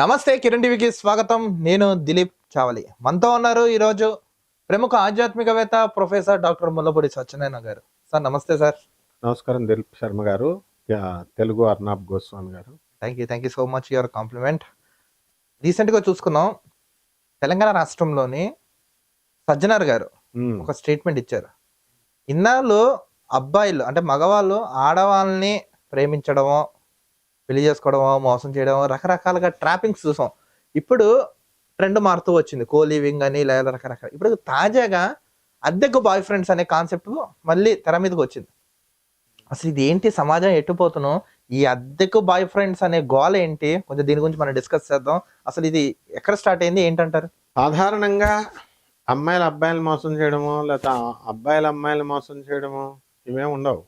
నమస్తే, కిరణ్ టీవీకి స్వాగతం. నేను దిలీప్ చావలి. మనతో ఉన్నారు ఈరోజు ప్రముఖ ఆధ్యాత్మికవేత్త ప్రొఫెసర్ డాక్టర్ ముల్లపూడి సత్యనారాయణ గారు. సార్ నమస్తే సార్. నమస్కారం దిలీప్ శర్మ గారు, తెలుగు అర్నాబ్ గోస్వామి గారు. Thank you so much your compliment. రీసెంట్గా చూసుకున్నాం, తెలంగాణ రాష్ట్రంలోని సజ్జనార్ గారు ఒక స్టేట్మెంట్ ఇచ్చారు. ఇన్నాళ్ళు అబ్బాయిలు అంటే మగవాళ్ళు ఆడవాళ్ళని ప్రేమించడమో, పెళ్లి చేసుకోవడమో, మోసం చేయడమో, రకరకాలుగా ట్రాపింగ్స్ చూసాం. ఇప్పుడు ట్రెండ్ మారుతూ వచ్చింది, కో లివింగ్ అని లేదా రకరకాల. ఇప్పుడు తాజాగా అద్దెకు బాయ్ ఫ్రెండ్స్ అనే కాన్సెప్ట్ మళ్ళీ తెర మీదకి వచ్చింది. అసలు ఇది ఏంటి, సమాజం ఎట్టుపోతున్నాం, ఈ అద్దెకు బాయ్ ఫ్రెండ్స్ అనే గోల ఏంటి, కొంచెం దీని గురించి మనం డిస్కస్ చేద్దాం. అసలు ఇది ఎక్కడ స్టార్ట్ అయింది, ఏంటంటారు? సాధారణంగా అమ్మాయిలు అబ్బాయిలు మోసం చేయడమో, లేదా అబ్బాయిలు అమ్మాయిలు మోసం చేయడమో ఇవే ఉండవు.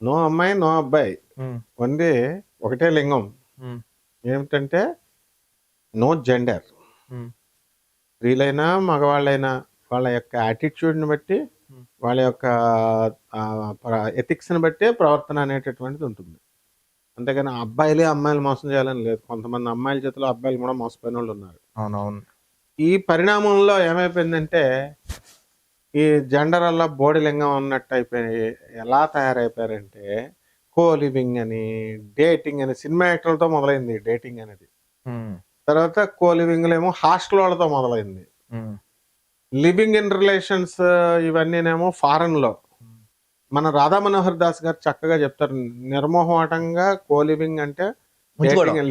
నో అమ్మాయి నో అబ్బాయి, ఓన్లీ ఒకటే లింగం. ఏమిటంటే నో జెండర్. స్త్రీలైనా మగవాళ్ళైనా వాళ్ళ యొక్క యాటిట్యూడ్ని బట్టి, వాళ్ళ యొక్క ఎథిక్స్ని బట్టి ప్రవర్తన అనేటటువంటిది ఉంటుంది. అంతేగాని అబ్బాయిలే అమ్మాయిలు మోసం చేయాలని లేదు. కొంతమంది అమ్మాయిల చేతిలో అబ్బాయిలు కూడా మోసపోయిన వాళ్ళు ఉన్నారు. అవునవును. ఈ పరిణామంలో ఏమైపోయిందంటే ఈ జెండర్ వల్ల బోడి లింగం అన్నట్టు అయిపోయి ఎలా తయారైపోయారంటే కో లివింగ్ అని, డేటింగ్ అని, సినిమా యాక్టర్లతో మొదలైంది డేటింగ్ అనేది. తర్వాత కో లివింగ్ ఏమో హాస్టల్ వాళ్ళతో మొదలైంది. లివింగ్ ఇన్ రిలేషన్స్ ఇవన్నీనేమో ఫారెన్ లో. మన రాధా మనోహర్ దాస్ గారు చక్కగా చెప్తారు, నిర్మోహమాటంగా కో లివింగ్ అంటే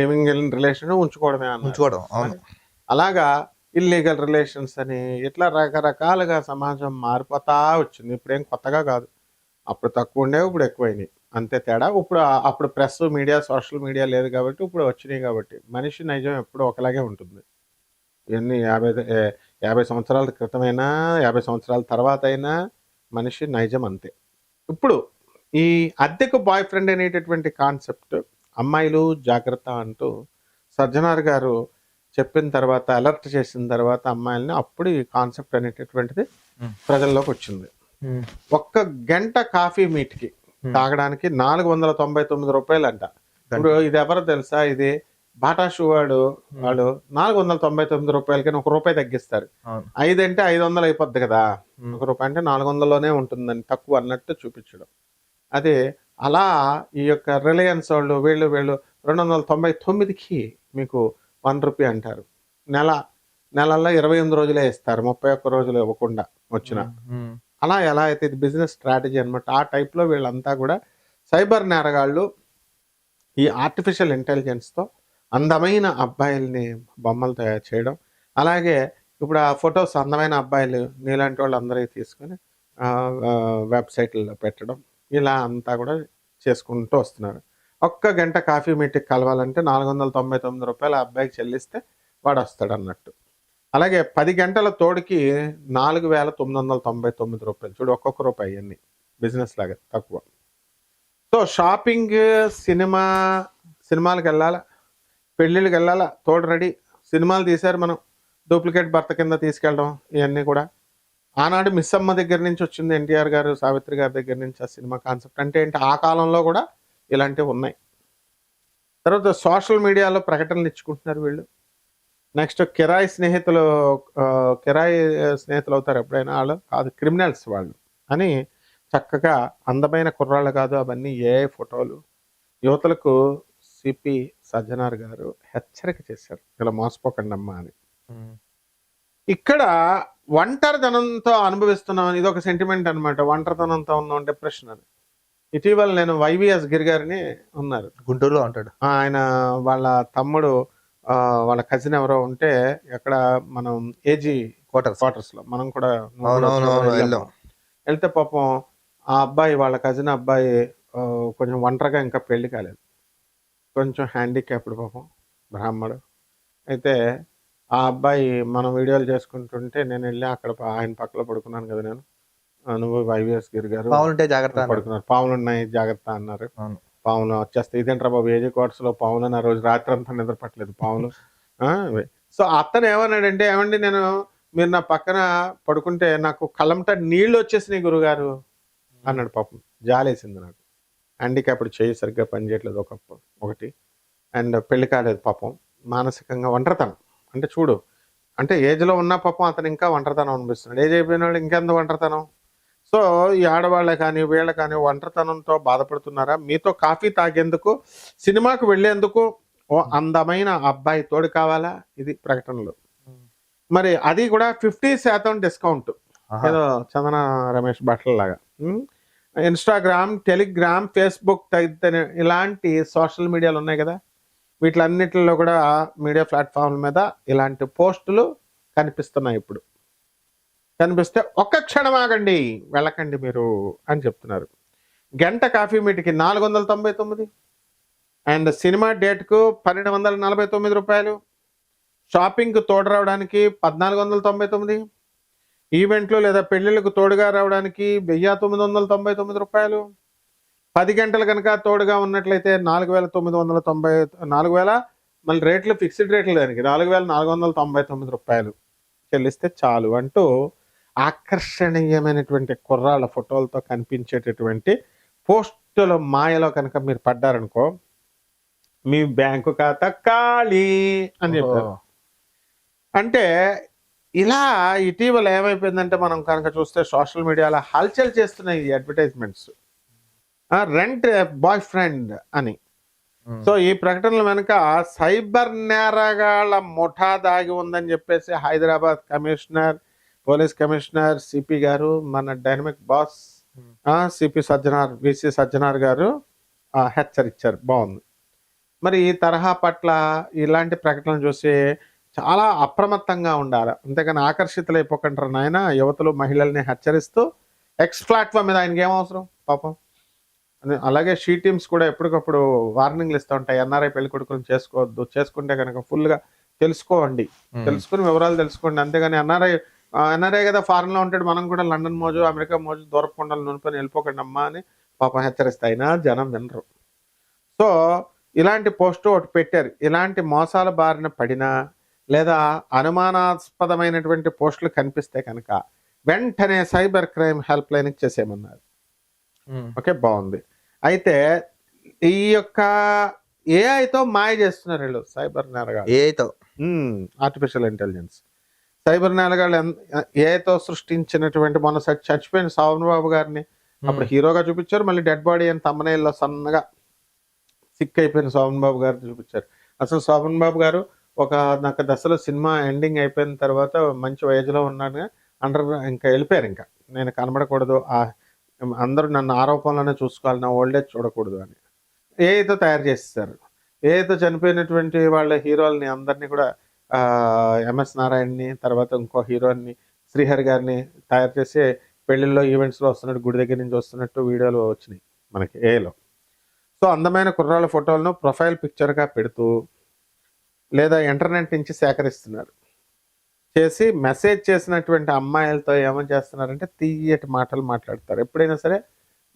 లివింగ్ ఇన్ రిలేషన్ ఉంచుకోవడమే అన్నారు. అలాగా ఇల్లీగల్ రిలేషన్స్ అని ఇట్లా రకరకాలుగా సమాజం మారిపోతా వచ్చింది. ఇప్పుడేం కొత్తగా కాదు, అప్పుడు తక్కువ ఉండేవి, ఇప్పుడు ఎక్కువైనాయి, అంతే తేడా. అప్పుడు ప్రెస్ మీడియా, సోషల్ మీడియా లేదు కాబట్టి ఇప్పుడు వచ్చినాయి. కాబట్టి మనిషి నైజం ఎప్పుడు ఒకలాగే ఉంటుంది. ఇవన్నీ 50 సంవత్సరాల క్రితమైనా 50 సంవత్సరాల తర్వాత అయినా మనిషి నైజం అంతే. ఇప్పుడు ఈ అద్దెకు బాయ్ ఫ్రెండ్ అనేటటువంటి కాన్సెప్ట్ అమ్మాయిలు జాగ్రత్త అంటూ సజ్జనార్ గారు చెప్పిన తర్వాత, అలర్ట్ చేసిన తర్వాత అమ్మాయిలని, అప్పుడు ఈ కాన్సెప్ట్ అనేటటువంటిది ప్రజల్లోకి వచ్చింది. ఒక్క గంట కాఫీ మీట్కి తాగడానికి 499 రూపాయలు అంట. ఇప్పుడు ఇది ఎవరో తెలుసా, ఇది బాటా షూ వాళ్ళు 499 రూపాయలకి ₹1 తగ్గిస్తారు. 5 అంటే 500 అయిపోద్ది కదా, ₹1 అంటే 400లోనే ఉంటుందని తక్కువ అన్నట్టు చూపించడం. అదే అలా ఈ యొక్క రిలయన్స్ వాళ్ళు వీళ్ళు 299కి మీకు ₹1 అంటారు. నెలల్లో 28 రోజులే ఇస్తారు, 31 రోజులు ఇవ్వకుండా వచ్చిన. అలా ఎలా అయితే ఇది బిజినెస్ స్ట్రాటజీ అనమాట. ఆ టైప్లో వీళ్ళంతా కూడా సైబర్ నేరగాళ్ళు ఈ ఆర్టిఫిషియల్ ఇంటెలిజెన్స్తో అందమైన అబ్బాయిల్ని బొమ్మలు తయారు చేయడం, అలాగే ఇప్పుడు ఆ ఫొటోస్ అందమైన అబ్బాయిలు నీలాంటి వాళ్ళు అందరూ తీసుకొని వెబ్సైట్లలో పెట్టడం, ఇలా అంతా కూడా చేసుకుంటూ వస్తున్నారు. ఒక్క గంట కాఫీ మీటింగ్ కలవాలంటే 499 రూపాయలు ఆ అబ్బాయికి చెల్లిస్తే వాడు వస్తాడు అన్నట్టు. అలాగే 10 గంటల తోడుకి 4,999 రూపాయలు. చూడు, ఒక్కొక్క రూపాయి అన్ని బిజినెస్ లాగా తక్కువ. సో షాపింగ్, సినిమాలకు వెళ్ళాలా, పెళ్ళిళ్ళకి వెళ్ళాలా, తోడు రెడీ, సినిమాలు తీశారు, మనం డూప్లికేట్ భర్త కింద తీసుకెళ్ళడం, ఇవన్నీ కూడా ఆనాడు మిస్ అమ్మ దగ్గర నుంచి వచ్చింది. ఎన్టీఆర్ గారు, సావిత్రి గారి దగ్గర నుంచి ఆ సినిమా కాన్సెప్ట్ అంటే ఏంటి, ఆ కాలంలో కూడా ఇలాంటివి ఉన్నాయి. తర్వాత సోషల్ మీడియాలో ప్రకటనలు ఇచ్చుకుంటున్నారు వీళ్ళు. నెక్స్ట్ కిరాయి స్నేహితులు అవుతారు ఎప్పుడైనా, వాళ్ళు కాదు క్రిమినల్స్ వాళ్ళు అని చక్కగా అందమైన కుర్రాళ్ళు కాదు, అవన్నీ ఏ ఫోటోలు. యువతలకు సిపి సజ్జనార్ గారు హెచ్చరిక చేశారు, ఇలా మోసపోకండి అమ్మా అని. ఇక్కడ ఒంటరితనంతో అనుభవిస్తున్నాం, ఇది ఒక సెంటిమెంట్ అనమాట. ఒంటరితనంతో ఉన్నాం, డిప్రెషన్ అని. ఇటీవల నేను వైవిఎస్ గిరి గారిని ఉన్నారు, గుంటూరులో ఉంటాడు. ఆయన వాళ్ళ తమ్ముడు, వాళ్ళ కజిన్ ఎవరో ఉంటే, ఎక్కడ మనం ఏజీ క్వార్టర్స్ లో మనం కూడా వెళ్తే పాపం ఆ అబ్బాయి, వాళ్ళ కజిన్ అబ్బాయి కొంచెం ఒంటరిగా, ఇంకా పెళ్లి కాలేదు, కొంచెం హ్యాండిక్యాప్డ్ పాపం, బ్రాహ్మడు. అయితే ఆ అబ్బాయి మనం వీడియోలు చేసుకుంటుంటే నేను వెళ్ళి అక్కడ ఆయన పక్కలో పడుకున్నాను కదా, నేను నువ్వు వైవిఎస్ గిరి గారు పడుకున్నారు, పాములు ఉన్నాయి జాగ్రత్త అన్నారు. పాములు వచ్చేస్తాయి, ఇదేంట్రా బాబు ఏజీ క్వార్టర్స్ లో పాములు, ఆ రోజు రాత్రి అంతా నిద్ర పట్టలేదు పాములు. సో అతను ఏమన్నాడంటే, ఏమండి మీరు నా పక్కన పడుకుంటే నాకు కళ్ళంట నీళ్లు వచ్చేసినాయి గురుగారు అన్నాడు. పాపం జాలేసింది నాకు. హ్యాండిక్యాప్డ్ చేయి సరిగ్గా పనిచేయట్లేదు ఒకటి, అండ్ పెళ్లి కాలేదు పాపం. మానసికంగా ఒంటరితనం. అంటే చూడు, అంటే ఏజ్లో ఉన్న పాపం అతను ఇంకా ఒంటరితనం అనిపిస్తున్నాడు. ఏజ్ అయిపోయిన వాళ్ళు ఇంకెంత ఒంటరితనం. సో ఈ ఆడవాళ్ళే కానీ వీళ్ళ కానీ ఒంటరితనంతో బాధపడుతున్నారా? మీతో కాఫీ తాగేందుకు, సినిమాకు వెళ్ళేందుకు ఓ అందమైన అబ్బాయి తోడు కావాలా? ఇది ప్రకటనలు. మరి అది కూడా 50% డిస్కౌంట్. ఆహా. ఏదో చందన రమేష్ బట్టలలాగా. ఇన్స్టాగ్రామ్, టెలిగ్రామ్, ఫేస్బుక్ తదితర ఇలాంటి సోషల్ మీడియాలు ఉన్నాయి కదా, వీటిలన్నిటిలో కూడా మీడియా ప్లాట్ఫామ్ల మీద ఇలాంటి పోస్టులు కనిపిస్తున్నాయి. ఇప్పుడు కనిపిస్తే ఒక్క క్షణం ఆగండి, వెళ్ళకండి మీరు అని చెప్తున్నారు. గంట కాఫీ మీటికి 499, అండ్ సినిమా డేట్కు 1249 రూపాయలు, షాపింగ్కు తోడు రావడానికి 1499, ఈవెంట్లు లేదా పెళ్లిళ్ళకు తోడుగా రావడానికి 1999 రూపాయలు, 10 గంటలు కనుక తోడుగా ఉన్నట్లయితే 4990 మళ్ళీ రేట్లు ఫిక్స్డ్ రేట్లు, దానికి 4499 రూపాయలు చెల్లిస్తే చాలు అంటూ ఆకర్షణీయమైనటువంటి కుర్రాళ్ళ ఫోటోలతో కనిపించేటటువంటి పోస్టుల మాయలో కనుక మీరు పడ్డారనుకో, మీ బ్యాంకు ఖాతా ఖాళీ అని చెప్పారు. అంటే ఇలా ఇటీవల ఏమైపోయిందంటే, మనం కనుక చూస్తే సోషల్ మీడియాలో హల్చల్ చేస్తున్నాయి ఈ అడ్వర్టైజ్మెంట్స్. రెంట్ బాయ్ ఫ్రెండ్ అని. సో ఈ ప్రకటనల వెనుక సైబర్ నేరగాళ్ల ముఠా దాగి ఉందని చెప్పేసి Hyderabad commissioner, police commissioner CP గారు, మన dynamic boss CP Sajjanar, VC Sajjanar గారు హెచ్చరించారు. బాగుంది. మరి ఈ తరహా పట్ల ఇలాంటి ప్రకటనలు చూసి చాలా అప్రమత్తంగా ఉండాలి. అంతేగాని ఆకర్షితులైపోకంటారు నాయన. యువతులు మహిళల్ని హెచ్చరిస్తూ ఎక్స్ ప్లాట్ఫామ్ మీద ఆయనకి ఏమవసరం పాపం. అలాగే షీ టీమ్స్ కూడా ఎప్పటికప్పుడు వార్నింగ్లు ఇస్తూ ఉంటాయి, ఎన్ఆర్ఐ పెళ్లి కొడుకులను చేసుకోవద్దు, చేసుకుంటే కనుక ఫుల్గా తెలుసుకోండి, తెలుసుకుని వివరాలు తెలుసుకోండి. అంతేగాని ఎన్ఆర్ఐ కదా ఫారెన్ లో ఉంటాడు, మనం కూడా లండన్ మోజు, అమెరికా మోజు, దూరపు కొండలు నూనెపని వెళ్ళిపోకండి అమ్మా అని పాపం హెచ్చరిస్తాయి. అయినా జనం వినరు. సో ఇలాంటి పోస్టు ఒకటి పెట్టారు. ఇలాంటి మోసాల బారిన పడినా లేదా అనుమానాస్పదమైనటువంటి పోస్టులు కనిపిస్తే కనుక వెంటనే సైబర్ క్రైమ్ హెల్ప్ లైన్కి చేసేయమన్నారు. ఓకే, బాగుంది. అయితే ఈ యొక్క ఏఐతో మాయ చేస్తున్నారు వీళ్ళు సైబర్ నేరగాళ్ళు. ఏఐతో, ఆర్టిఫిషియల్ ఇంటెలిజెన్స్. సైబర్ నేరగాళ్ళు ఏఐతో సృష్టించినటువంటి, మొన్న చచ్చిపోయిన శోభన్ బాబు గారిని అప్పుడు హీరోగా చూపించారు, మళ్ళీ డెడ్ బాడీ అని తమ్మనేల్లో సన్నగా సిక్ అయిపోయిన శోభన్ బాబు గారిని చూపించారు. అసలు శోభన్ బాబు గారు ఒక నాకు దశలో సినిమా ఎండింగ్ అయిపోయిన తర్వాత మంచి వయసులో ఉన్నాను, ఇంకా వెళ్ళిపోయారు. ఇంకా నేను కనబడకూడదు, అందరూ నన్ను ఆరోపణలోనే చూసుకోవాలి, నా ఓల్డేజ్ చూడకూడదు అని ఏఐతో తయారు చేస్తారు. ఏఐతో చనిపోయినటువంటి వాళ్ళ హీరోల్ని అందరినీ కూడా ఎంఎస్ నారాయణని, తర్వాత ఇంకో హీరోని శ్రీహరి గారిని తయారు చేసి పెళ్లిళ్ళలో ఈవెంట్స్లో వస్తున్నట్టు, గుడి దగ్గర నుంచి వస్తున్నట్టు వీడియోలు వచ్చినాయి మనకి ఏఐలో. సో అందమైన కుర్రాళ్ళ ఫోటోలను ప్రొఫైల్ పిక్చర్గా పెడుతూ లేదా ఇంటర్నెట్ నుంచి సేకరిస్తున్నారు. చేసి మెసేజ్ చేసినటువంటి అమ్మాయిలతో ఏమని చేస్తున్నారంటే తీయటి మాటలు మాట్లాడతారు. ఎప్పుడైనా సరే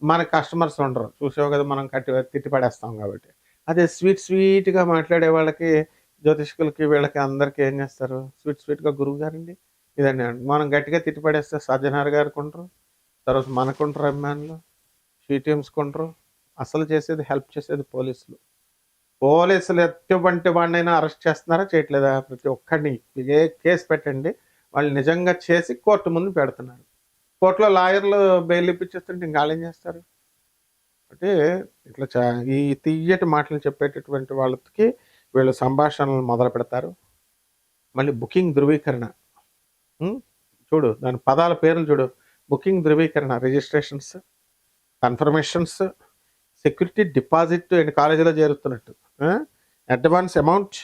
మన కస్టమర్స్ ఉండరు, చూసావు కదా, మనం తిట్టి పడేస్తాం కాబట్టి. అదే స్వీట్గా మాట్లాడే వాళ్ళకి, జ్యోతిష్కులకి, వీళ్ళకి అందరికీ ఏం చేస్తారు, స్వీట్గా గురువు గారండి ఇదండి. మనం గట్టిగా తిట్టి పడేస్తే సజ్జనార్ గారు కొంటారు, తర్వాత మనకుంటారు అభిమానులు, షీ టీమ్స్ కొంటారు. అసలు చేసేది, హెల్ప్ చేసేది పోలీసులు. పోలీసులు ఎటువంటి వాడినైనా అరెస్ట్ చేస్తున్నారా, చేయట్లేదా? ప్రతి ఒక్కడిని ఏ కేసు పెట్టండి, వాళ్ళు నిజంగా చేసి కోర్టు ముందు పెడుతున్నారు. కోర్టులో లాయర్లు బెయిల్ ఇప్పించేస్తుంటే ఇంకా వాళ్ళు ఏం చేస్తారు? అంటే ఇట్లా ఈ తీయటి మాటలు చెప్పేటటువంటి వాళ్ళకి వీళ్ళు సంభాషణలు మొదలు పెడతారు. మళ్ళీ బుకింగ్ ధృవీకరణ చూడు, దాని పదాల పేర్లు చూడు. బుకింగ్ ధృవీకరణ, registrations, confirmations, security deposit and కాలేజీలో చేరుతున్నట్టు, అడ్వాన్స్ అమౌంట్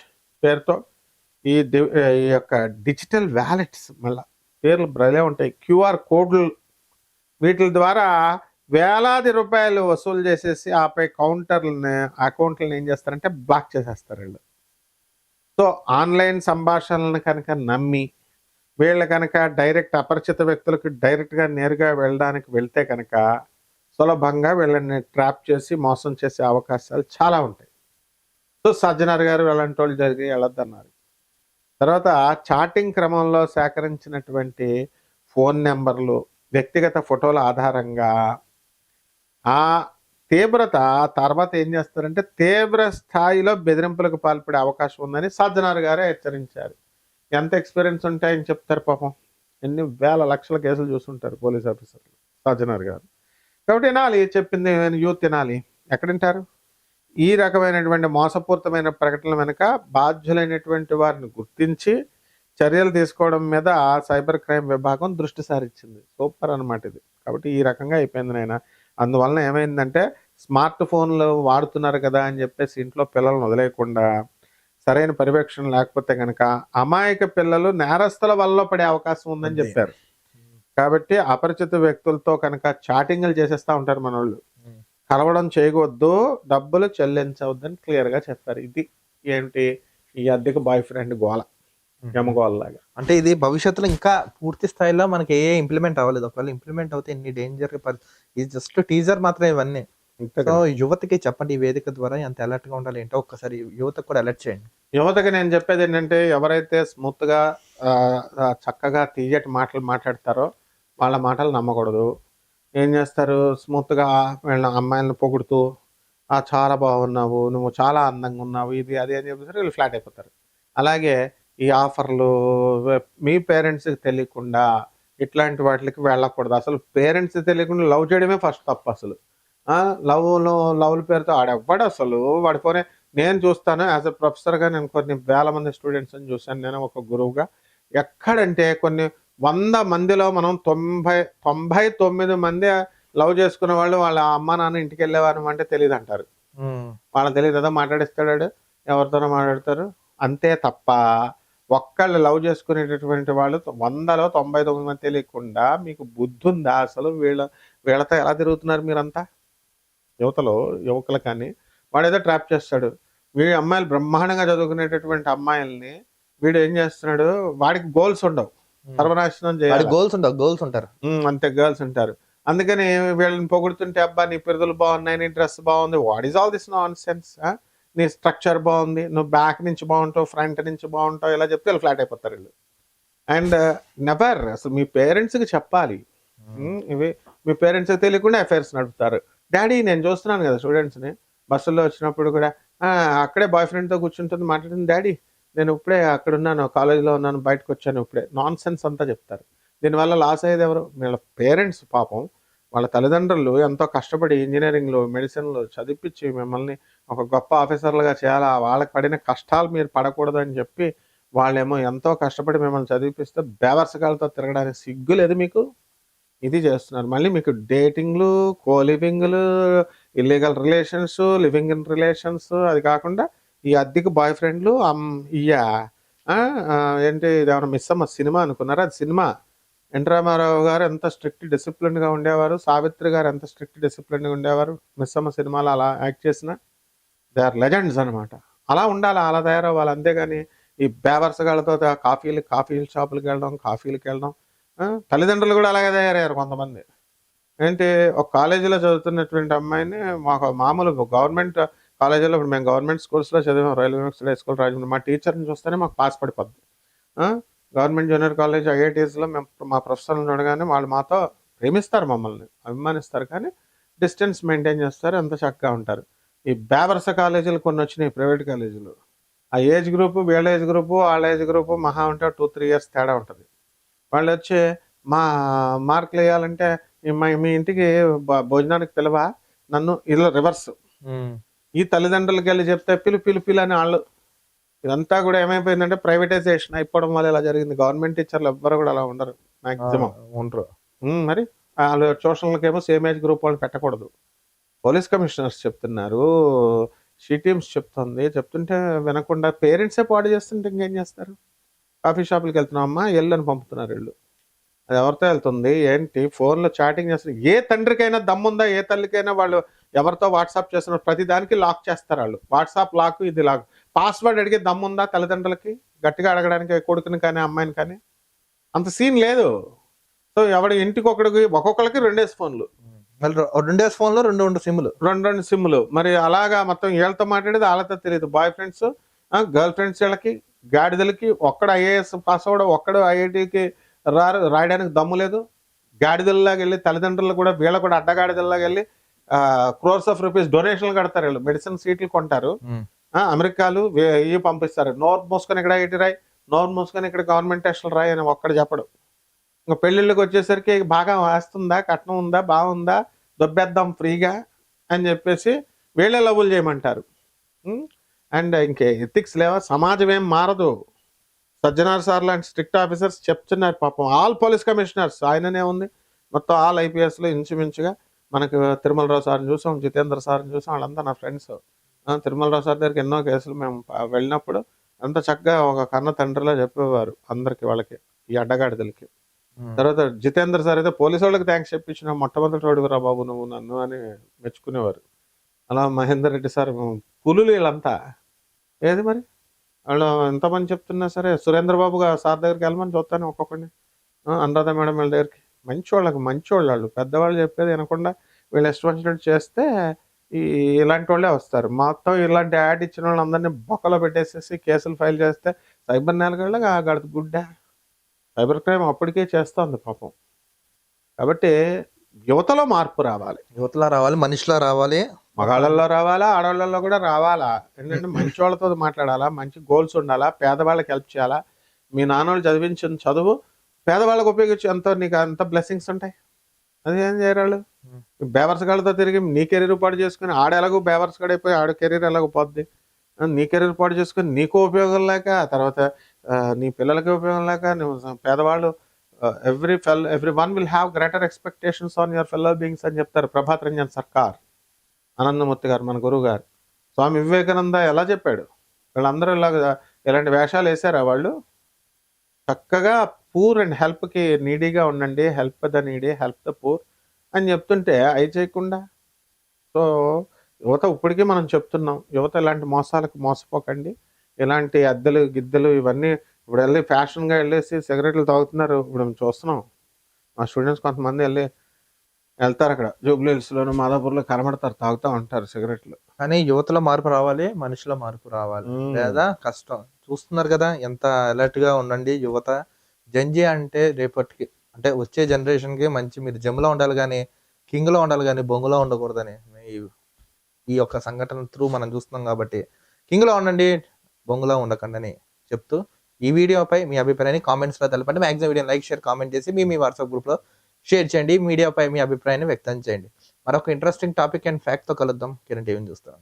పేరుతో ఈ యొక్క డిజిటల్ వ్యాలెట్స్, మళ్ళీ పేర్లు బ్రలే ఉంటాయి, క్యూఆర్ కోడ్లు, వీటి ద్వారా వేలాది రూపాయలు వసూలు చేసేసి ఆపై అకౌంట్లను ఏం చేస్తారంటే బ్లాక్ చేసేస్తారు వీళ్ళు. సో ఆన్లైన్ సంభాషణలను కనుక నమ్మి వీళ్ళు కనుక డైరెక్ట్ అపరిచిత వ్యక్తులకు డైరెక్ట్గా నేరుగా వెళ్ళడానికి వెళ్తే కనుక సులభంగా వీళ్ళని ట్రాప్ చేసి మోసం చేసే అవకాశాలు చాలా ఉంటాయి. సో సజ్జనార్ గారు అలాంటి వాళ్ళు జరిగి వెళ్ళొద్దన్నారు. తర్వాత చాటింగ్ క్రమంలో సేకరించినటువంటి ఫోన్ నెంబర్లు, వ్యక్తిగత ఫోటోల ఆధారంగా ఆ తీవ్రత తర్వాత ఏం చేస్తారంటే తీవ్ర స్థాయిలో బెదిరింపులకు పాల్పడే అవకాశం ఉందని సజ్జనార్ గారే హెచ్చరించారు. ఎంత ఎక్స్పీరియన్స్ ఉంటే ఆయన చెప్తారు పాపం. ఎన్ని వేల లక్షల కేసులు చూస్తుంటారు పోలీస్ ఆఫీసర్లు సజ్జనార్ గారు. కాబట్టి వినాలి, చెప్పింది యూత్ వినాలి. ఎక్కడింటారు? ఈ రకమైనటువంటి మోసపూరితమైన ప్రకటనల వెనుక బాధ్యులైనటువంటి వారిని గుర్తించి చర్యలు తీసుకోవడం మీద సైబర్ క్రైమ్ విభాగం దృష్టి సారించింది. సూపర్ అన్నమాట ఇది. కాబట్టి ఈ రకంగా అయిపోయింది నాయన. అందువలన ఏమైందంటే స్మార్ట్ ఫోన్లు వాడుతున్నారు కదా అని చెప్పేసి ఇంట్లో పిల్లలను వదిలేయకుండా సరైన పర్యవేక్షణ లేకపోతే కనుక అమాయక పిల్లలు నేరస్తుల వల్ల పడే అవకాశం ఉందని చెప్పారు. కాబట్టి అపరిచిత వ్యక్తులతో కనుక చాటింగ్లు చేసేస్తూ ఉంటారు మన వాళ్ళు. కలవడం చేయవద్దు, డబ్బులు చెల్లించవద్దని క్లియర్గా చెప్పారు. ఇది ఏంటి ఈ అద్దెకు బాయ్ ఫ్రెండ్ గోల, యమగోళలాగా. అంటే ఇది భవిష్యత్తులో ఇంకా పూర్తి స్థాయిలో మనకి ఏ ఇంప్లిమెంట్ అవ్వలేదు. ఒకవేళ ఇంప్లిమెంట్ అవుతే ఎన్ని డేంజర్, ఇది జస్ట్ టీజర్ మాత్రమే ఇవన్నీ. సో యువతకి చెప్పండి, ఈ వేదిక ద్వారా ఎంత అలర్ట్ గా ఉండాలి ఏంటో ఒక్కసారి యువతకు కూడా అలర్ట్ చేయండి. యువతకి నేను చెప్పేది ఏంటంటే ఎవరైతే స్మూత్ గా చక్కగా తీయటి మాటలు మాట్లాడతారో వాళ్ళ మాటలు నమ్మకూడదు. ఏం చేస్తారు, స్మూత్ గా వీళ్ళ అమ్మాయిలను పొగుడుతూ చాలా బాగున్నావు, నువ్వు చాలా అందంగా ఉన్నావు, ఇది అది అని చెప్పేసి వీళ్ళు ఫ్లాట్ అయిపోతారు. అలాగే ఈ ఆఫర్లు మీ పేరెంట్స్కి తెలియకుండా ఇట్లాంటి వాటికి వెళ్ళకూడదు. అసలు పేరెంట్స్ తెలియకుండా లవ్ చేయడమే ఫస్ట్ తప్పు. అసలు లవ్ల పేరుతో ఆడెవ్వడు అసలు వాడి పోనే. నేను చూస్తాను యాజ్ అ ప్రొఫెసర్గా, నేను కొన్ని వేల మంది స్టూడెంట్స్ని చూశాను. నేను ఒక గురువుగా ఎక్కడంటే కొన్ని 100 మందిలో మనం 99 మంది లవ్ చేసుకున్న వాళ్ళు వాళ్ళ అమ్మ నాన్న ఇంటికి వెళ్ళేవారు అంటే తెలియదు అంటారు. వాళ్ళకి తెలియదు కదా, మాట్లాడిస్తాడు, ఎవరితోనో మాట్లాడతారు అంతే తప్ప ఒక్కళ్ళు లవ్ చేసుకునేటటువంటి వాళ్ళు 100లో 99 మంది తెలియకుండా మీకు బుద్ధి ఉందా అసలు? వీళ్ళతో ఎలా తిరుగుతున్నారు మీరంతా? యువకులు కానీ వాడు ఏదో ట్రాప్ చేస్తాడు. వీడి అమ్మాయిలు బ్రహ్మాండంగా చదువుకునేటటువంటి అమ్మాయిల్ని వీడు ఏం చేస్తున్నాడు, వాడికి గోల్స్ ఉండవు, సర్వనాశనం చేయాలి, గోల్స్ ఉంటారు అంతే, గర్ల్స్ ఉంటారు. అందుకని వీళ్ళని పొగుడుతుంటే అబ్బా నీ పిరుదులు బాగున్నాయి, నీ డ్రెస్ బాగుంది, what is all this non sense, నీ స్ట్రక్చర్ బాగుంది, నువ్వు బ్యాక్ నుంచి బాగుంటావు, ఫ్రంట్ నుంచి బాగుంటావు, ఇలా చెప్తే వీళ్ళు ఫ్లాట్ అయిపోతారు వీళ్ళు. అండ్ నెవర్ అసలు మీ పేరెంట్స్కి చెప్పాలి. ఇవి మీ పేరెంట్స్కి తెలియకుండా అఫైర్స్ నడుపుతారు. డాడీ నేను చూస్తున్నాను కదా స్టూడెంట్స్ని బస్సుల్లో వచ్చినప్పుడు కూడా అక్కడే బాయ్ ఫ్రెండ్తో కూర్చుంటుంది, మాట్లాడుతుంది, డాడీ నేను ఇప్పుడే అక్కడ ఉన్నాను, కాలేజీలో ఉన్నాను, బయటకు వచ్చాను ఇప్పుడే, నాన్ సెన్స్ అంతా చెప్తారు. దీనివల్ల లాస్ అయ్యేది ఎవరు? వీళ్ళ పేరెంట్స్. పాపం వాళ్ళ తల్లిదండ్రులు ఎంతో కష్టపడి ఇంజనీరింగ్లో మెడిసిన్లో చదివించి మిమ్మల్ని ఒక గొప్ప ఆఫీసర్లుగా చేయాలా, వాళ్ళకి పడిన కష్టాలు మీరు పడకూడదు అని చెప్పి వాళ్ళేమో ఎంతో కష్టపడి మిమ్మల్ని చదివిపిస్తే బేవర్సకాలతో తిరగడానికి సిగ్గు లేదు మీకు? ఇది చేస్తున్నారు. మళ్ళీ మీకు డేటింగ్లు, కోలివింగ్లు, illegal relations, living in relations, అది కాకుండా ఈ అద్దెకు బాయ్ ఫ్రెండ్లు. ఏంటి ఇదేమన్నా మిస్సమ్మ సినిమా అనుకున్నారా? అది సినిమా. ఎన్ రామారావు గారు ఎంత స్ట్రిక్ట్ డిసిప్లిన్గా ఉండేవారు, సావిత్రి గారు ఎంత స్ట్రిక్ట్ డిసిప్లిన్గా ఉండేవారు. మిస్సమ్మ సినిమాలో అలా యాక్ట్ చేసిన దే ఆర్ లెజెండ్స్ అనమాట. అలా ఉండాలి, అలా తయారవ్వాలి. అంతేగాని ఈ బేవర్సగాళ్ళతో కాఫీ షాపులకు వెళ్ళడం, తల్లిదండ్రులు కూడా అలాగే తయారయ్యారు కొంతమంది. ఏంటి ఒక కాలేజీలో చదువుతున్నటువంటి అమ్మాయిని మామూలు గవర్నమెంట్ కాలేజీలో, ఇప్పుడు మేము గవర్నమెంట్ స్కూల్స్లో చదివాం, రైల్వే హై స్కూల్ రాజమండ్రి, మా టీచర్ని చూస్తేనే మాకు పాస్ పడిపోద్ది. గవర్నమెంట్ జూనియర్ కాలేజ్ ఐఐటీస్లో మేము మా ప్రొఫెసర్లను చూడగానే వాళ్ళు మాతో ప్రేమిస్తారు, మమ్మల్ని అభిమానిస్తారు, కానీ డిస్టెన్స్ మెయింటైన్ చేస్తారు, ఎంత చక్కగా ఉంటారు. ఈ బేవర్స కాలేజీలు కొన్ని వచ్చినాయి, ప్రైవేట్ కాలేజీలు. ఆ ఏజ్ గ్రూపు, వీళ్ళ ఏజ్ గ్రూపు, వాళ్ళ ఏజ్ గ్రూపు మహా ఉంటే 2-3 years తేడా ఉంటుంది. వాళ్ళు వచ్చి మా మార్కులు వేయాలంటే మీ ఇంటికి భోజనానికి పిలవా నన్ను, ఇలా రివర్స్. ఈ తల్లిదండ్రులకి వెళ్ళి చెప్తే పిలు అని వాళ్ళు. ఇదంతా కూడా ఏమైపోయిందంటే ప్రైవేటైజేషన్ అయిపోవడం వల్ల ఇలా జరిగింది. గవర్నమెంట్ టీచర్లు ఎవ్వరు కూడా అలా ఉండరు, మ్యాక్సిమం ఉండరు. మరి వాళ్ళు ట్యూషన్లకేమో సేమ్ ఏజ్ గ్రూప్ వాళ్ళు పెట్టకూడదు. పోలీస్ కమిషనర్స్ చెప్తున్నారు, షీ టీమ్స్ చెప్తుంటే వినకుండా పేరెంట్సే పాడు చేస్తుంటే ఇంకేం చేస్తారు? కాఫీ షాపులకి వెళ్తున్నాం అమ్మా వెళ్ళు అని పంపుతున్నారు వీళ్ళు. అది ఎవరితో వెళ్తుంది ఏంటి? ఫోన్లో చాటింగ్ చేస్తారు. ఏ తండ్రికైనా దమ్ముందా? ఏ తల్లికైనా వాళ్ళు ఎవరితో వాట్సాప్ చేస్తున్నారు ప్రతి దానికి లాక్ చేస్తారు వాళ్ళు. వాట్సాప్ లాక్, ఇది లాక్. పాస్వర్డ్ అడిగే దమ్ముందా తల్లిదండ్రులకి గట్టిగా అడగడానికి, కొడుకుని కానీ అమ్మాయిని కానీ? అంత సీన్ లేదు. సో ఎవడి ఇంటికి ఒక్కొక్కరికి 2 ఫోన్లు, 2 ఫోన్లు, 2 సిమ్లు, 2 సిమ్లు. మరి అలాగా మొత్తం వీళ్ళతో మాట్లాడేది వాళ్ళతో తెలియదు. బాయ్ ఫ్రెండ్స్, గర్ల్ ఫ్రెండ్స్, వీళ్ళకి గాడిదలకి. ఒక్కడు ఐఏఎస్ పాస్ అవ్వడం, ఒక్కడు ఐఐటికి రాయడానికి దమ్ము లేదు. గాడిదల్లాగా వెళ్ళి తల్లిదండ్రులు కూడా వీళ్ళ కూడా అడ్డగాడిదల్లాగా వెళ్ళి క్రోర్స్ ఆఫ్ రూపీస్ డొనేషన్లు కడతారు వీళ్ళు, మెడిసిన్ సీట్లు కొంటారు, ఉమ్, అమెరికాలు ఇవి పంపిస్తారు. నోరు మూసుకొని ఇక్కడ ఇటు రాయి, నోరు మూసుకొని ఇక్కడ గవర్నమెంట్ టెస్టులు రాయి అని ఒక్కడు చెప్పడు. ఇంకా పెళ్ళిళ్ళకి వచ్చేసరికి బాగా వేస్తుందా, కట్నం ఉందా, బాగుందా, దొబ్బేద్దాం ఫ్రీగా అని చెప్పేసి వీళ్ళే లవ్వులు చేయమంటారు. అండ్ ఇంకే ఎథిక్స్ లేవా, సమాజం ఏం మారదు. సజ్జనార్ సార్ లాంటి స్ట్రిక్ట్ ఆఫీసర్స్ చెప్తున్నారు పాపం. ఆల్ పోలీస్ కమిషనర్స్ ఆయననే ఉంది, మొత్తం ఆల్ ఐపీఎస్లో ఇంచుమించుగా. మనకు తిరుమలరావు సార్ని చూసాం, జితేంద్ర సార్ని చూసాం, వాళ్ళంతా నా ఫ్రెండ్స్. తిరుమలరావు సార్ దగ్గరికి ఎన్నో కేసులు మేము వెళ్ళినప్పుడు అంత చక్కగా ఒక కన్న తండ్రిలో చెప్పేవారు అందరికి, వాళ్ళకి ఈ అడ్డగాడిదలకి. తర్వాత జితేంద్ర సార్ అయితే పోలీసు వాళ్ళకి థ్యాంక్స్ చెప్పించిన మొట్టమొదటి వాడివిరా బాబు నువ్వు నన్ను అని మెచ్చుకునేవారు. అలా మహేందర్ రెడ్డి సార్, పులులు వీళ్ళంతా. ఏది మరి వాళ్ళు ఎంతమంది చెప్తున్నా సరే, సురేంద్ర బాబు సార్ దగ్గరికి వెళ్ళమని చూస్తాను ఒక్కొక్కడిని, అనురాధ మేడం వీళ్ళ దగ్గరికి. మంచివాళ్ళు వాళ్ళు, పెద్దవాళ్ళు చెప్పేది వినకుండా వీళ్ళు ఇష్టం వచ్చినట్టు చేస్తే ఇలాంటి వాళ్ళే వస్తారు. మొత్తం ఇలాంటి యాడ్ ఇచ్చిన వాళ్ళందరినీ బొక్కలో పెట్టేసేసి కేసులు ఫైల్ చేస్తే సైబర్ నేలగాళ్ళగా గడత గుడ్డ. సైబర్ క్రైమ్ అప్పటికే చేస్తుంది పాపం. కాబట్టి యువతలో మార్పు రావాలి, యువతలో రావాలి, మనిషిలో రావాలి, మగాళ్ళల్లో రావాలా, ఆడవాళ్ళల్లో కూడా రావాలా. ఎందుకంటే మంచి వాళ్ళతో మాట్లాడాలా, మంచి గోల్స్ ఉండాలా, పేదవాళ్ళకి హెల్ప్ చేయాలా. మీ నాన్నోళ్ళు చదివించిన చదువు పేదవాళ్ళకి ఉపయోగించి ఎంతో నీకు అంత బ్లెస్సింగ్స్ ఉంటాయి. అది ఏం చేయరాళ్ళు బేవర్స్ గాళ్ళతో తిరిగి నీ కెరీర్ పాడు చేసుకుని, ఆడ ఎలాగో బేవర్స్ గడైపోయి ఆడ కెరీర్ ఎలాగో పోద్ది. నీ కెరీర్ పాడు చేసుకుని నీకు ఉపయోగం లేక, తర్వాత నీ పిల్లలకి ఉపయోగం లేక, నువ్వు పేదవాళ్ళు every one will have greater expectations on your fellow beings అని చెప్తారు ప్రభాత్ రంజన్ సర్కార్, ఆనందమూర్తి గారు, మన గురువు గారు. స్వామి వివేకానంద ఎలా చెప్పాడు, వీళ్ళందరూ ఇలాంటి వేషాలు వేసారా వాళ్ళు? చక్కగా పూర్ అండ్ హెల్ప్కి నీడీగా ఉండండి, help the needy, help the poor అని చెప్తుంటే అవి చేయకుండా. సో యువత ఇప్పటికీ మనం చెప్తున్నాం, యువత ఇలాంటి మోసాలకు మోసపోకండి. ఇలాంటి అద్దెలు గిద్దెలు ఇవన్నీ ఇప్పుడు వెళ్ళి ఫ్యాషన్గా వెళ్ళేసి సిగరెట్లు తాగుతున్నారు. ఇప్పుడు మేము చూస్తున్నాం, మా స్టూడెంట్స్ కొంతమంది వెళ్తారు అక్కడ జూబ్లీ హిల్స్లోను మాదాపూర్లో కనబడతారు, తాగుతూ ఉంటారు సిగరెట్లు. కానీ యువతలో మార్పు రావాలి, మనిషిలో మార్పు రావాలి, లేదా కష్టం. చూస్తున్నారు కదా ఎంత అలర్ట్ గా ఉండండి యువత. జంజీ అంటే రేపటికి, అంటే వచ్చే జనరేషన్ కి మంచి, మీరు జమ్లో ఉండాలి కానీ కింగ్ లో ఉండాలి కానీ బొంగులో ఉండకూడదని ఈ యొక్క సంఘటన త్రూ మనం చూస్తున్నాం. కాబట్టి కింగ్ లో ఉండండి, బొంగులో ఉండకండి అని చెప్తూ ఈ వీడియోపై మీ అభిప్రాయాన్ని కామెంట్స్ లో తెలపండి. Maximum video like, share, comment చేసి మీ వాట్సాప్ గ్రూప్ లో షేర్ చేయండి. మీడియాపై మీ అభిప్రాయాన్ని వ్యక్తం చేయండి. మరొక ఇంట్రెస్టింగ్ టాపిక్ అండ్ ఫ్యాక్ట్ తో కలుద్దాం. కిరణ్ టీవీని చూస్తాం.